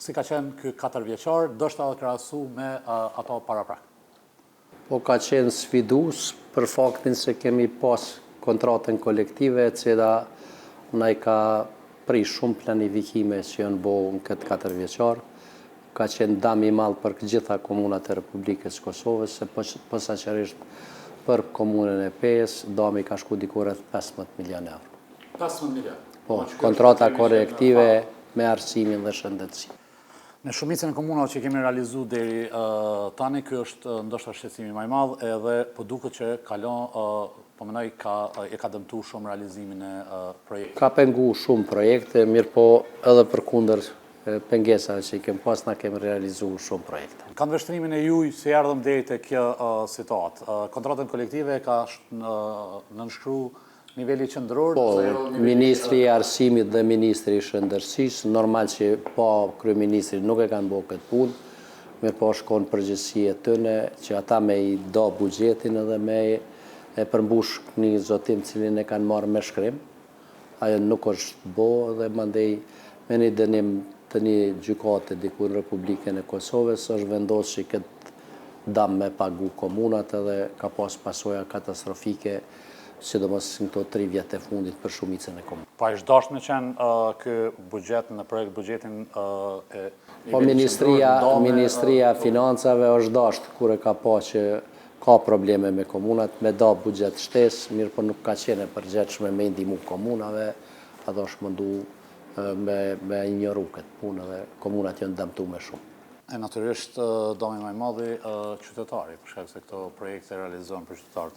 si ka qenë ky 4 vjeçar, ndoshta edhe krahasu me ato paraprak? Po ka qenë sfidues për faktin se kemi pas kontratën kolektive e cila na i ka prish shumë planifikime që janë bo në këtë 4 vjeçar. Ka qenë dam i madh për gjitha komunat e Republikës Kosovës, se posaçërisht për komunën e Pes, dami ka shku diku rreth 15 milion euro. 15 milion? Po, kontrata kolektive me arsimin dhe shëndetësi. Në shumicën e komunave që kemi realizuar deri tani, ky është ndoshta shqetësimi më i madh, edhe po duket që kalon, po mendoj e ka dëmtuar shumë realizimin e projektit. Ka pengu shumë projekte, mirë po edhe përkundër pengesave që i kem pas, na kemi realizuar shumë projekte. Kanë vështrimin e juaj se erdhëm deri te kjo situatë. Kontratën kolektive ka nënshkruar niveli qendror. Po, Ministri i Arsimit dhe Ministri i Shëndetësisë, normal që po kryeministri nuk e kanë bërë këtë punë, mirë po shkon përgjegjësi e tyne që ata me i do buxhetin edhe me e përmbush një zotim cilin e kanë marrë me shkrim. Ajo nuk është bo dhe mandej me një dënim të një gjykate diku në Republikën e Kosovës është vendosur që këtë dam me pagu komunat edhe ka pas pasoja katastrofike, sidomos në këto 3 vjet e fundit për shumicën e komunës. Pa është dashur me qenë ky buxhet në projekt buxhetin Po Ministria e Financave është dashur kur e ka pa që ka probleme me komunat, me da buxhet shtesë, mirë po nuk ka qenë e përgjithshme me ndihmu komunave, ato është mundu me ignoru këtë punë dhe komunat janë dëmtuar me shumë. E natyrisht dami më i madh qytetari, për shkak se këto projekte realizohen për qytetarët.